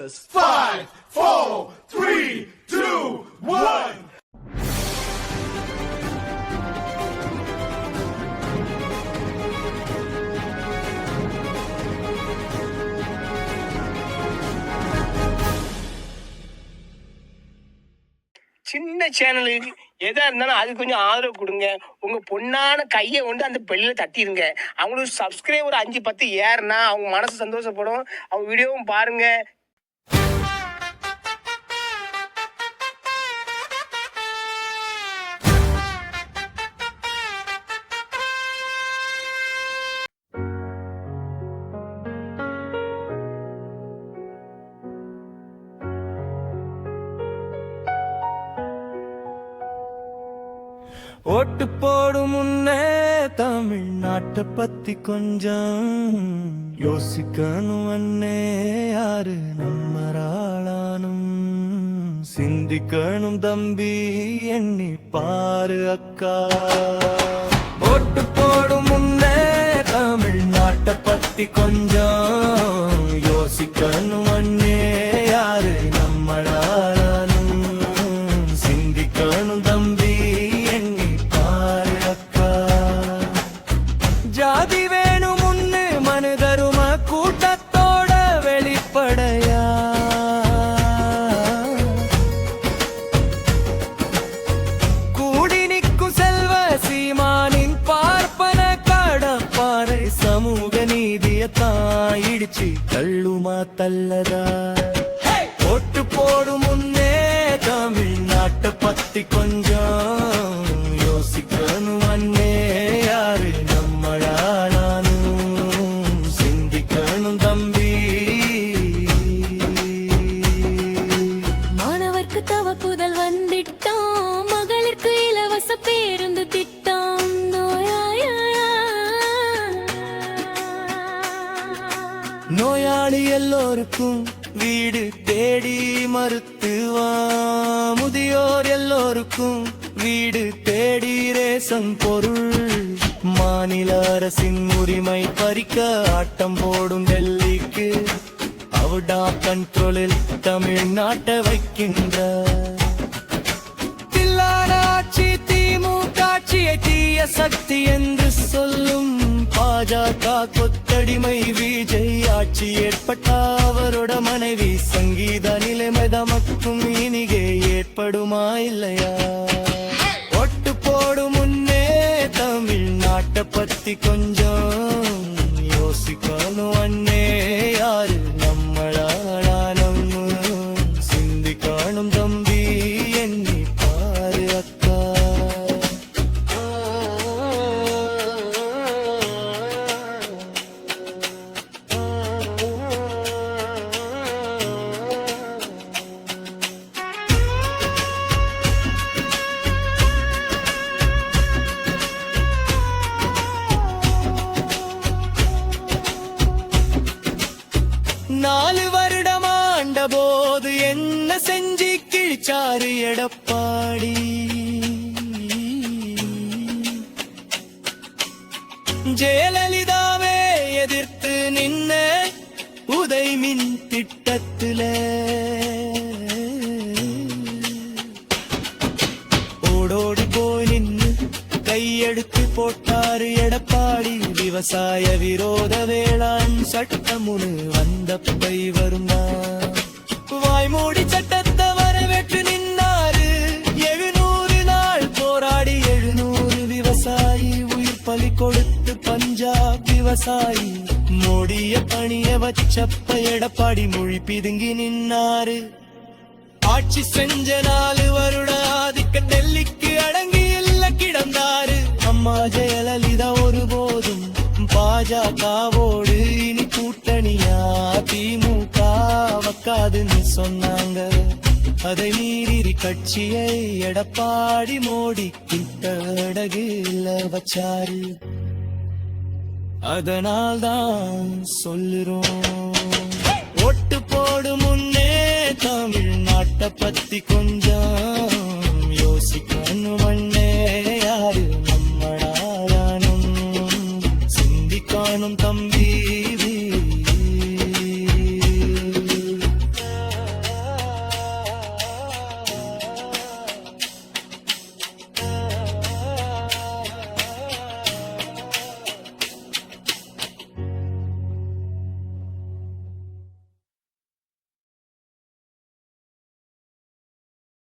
5, 4, 3, 2, 1. சின்ன சேனலுக்கு எதா இருந்தாலும் அது கொஞ்சம் ஆதரவு கொடுங்க. உங்க பொண்ணான கையை கொண்டு அந்த பெல்லில் தட்டிடுங்க. அவங்களுக்கு சப்ஸ்கிரைபர் 5 10 ஏறுனா அவங்க மனசு சந்தோஷப்படும். அவங்க வீடியோவும் பாருங்க. ஓட்டு போடும் முன்னே தமிழ்நாட்டை பத்தி கொஞ்சம் யோசிக்கணும் அண்ணே. யாரு நம்மராளானும் சிந்திக்கணும் தம்பி, எண்ணி பாரு அக்கா. ஓட்டு போடும் முன்னே தமிழ்நாட்டை பத்தி கொஞ்சம் யோசிக்கணும் அண்ணே. யாரு நம்மளானும் சிந்திக்கணும் தம்பி, ஜாதி வேணும் முன்னு மனிதரும கூட்டத்தோட வெளிப்படையா கூடி நிற்கும் செல்வ சீமானின் பார்ப்பன கடப்பாறை சமூக நீதியத்தான் இடிச்சு தள்ளுமா தள்ளதா. ஓட்டு போடும் முன்னே தமிழ்நாட்டை பத்தி கொஞ்சம் யோசிக்கணும் அண்ணே. யாரு சிந்திக்கணும் தம்பி. மாணவர்க்கு தவப்புதல் வந்திட்டோம், மகளிருக்கு இலவச பேருந்து திட்டம். நோயாளி எல்லோருக்கும் வீடு தேடி மருத்துவா, முதியோர் எல்லோருக்கும் வீடு தேடி ரேசன் பொருள். மாநில அரசின் உரிமை பறிக்க ஆட்டம் போடும் டெல்லிக்கு அவுடா கண்ட்ரோலில் தமிழ்நாட்டை வைக்கின்ற தில்லானாட்சி திமுக ஆட்சியை தீய சக்தி என்று சொல்லும் பாஜக கொத்தடிமை விஜய் ஆட்சி ஏற்பட்ட அவரோட மனைவி சங்கீத நிலைமை தமக்கும் இனிகே ஏற்படுமா இல்லையா? ஒட்டு போடும் முன்னே தமிழ்நாட்டை பத்தி கொஞ்சம் யோசிக்கணும் அண்ணே. யாரு நம்மளானும் சிந்திக்கணும் தம்பி, எண்ணி பாரு அக்கா. நாலு வருடமாண்ட போது என்ன செஞ்சு கிழிச்சாரு எடப்பாடி. ஜெயலலிதாவே எதிர்த்து நின்ன உதய் மின் திட்டத்துல ஓடோடி போய் நின்னு கையெடுத்து போட்டாரு எடப்பாடி. விவசாய விரோத வேளாண் சட்டமுனு வந்த பை வருமா, வாய்மூடி சட்டத்தை வரவேற்று நின்னாரு. 700 நாள் போராடி 700 விவசாயி உயிர் பலி கொடுத்து பஞ்சாப் விவசாயி. மோடிய பணிய வச்சப்ப எடப்பாடி மொழி பிதுங்கி நின்னாரு. ஆட்சி செஞ்ச 4 வருட ஆதிக்க டெல்லிக்கு அடங்கி இல்ல கிடந்தாரு. அம்மா ஜெயலலிதா ஒருபோதும் பாஜகவோடு இனி கூட்டணியா திமுக வக்காதுன்னு சொன்னாங்க. அதை மீறி கட்சியை எடப்பாடி மோடி கிட்டடகுல வச்சாரு. அதனால்தான் சொல்லுறோம், ஓட்டு போடும் முன்னே தமிழ்நாட்டை பத்தி கொஞ்சம் யோசிக்கணும்.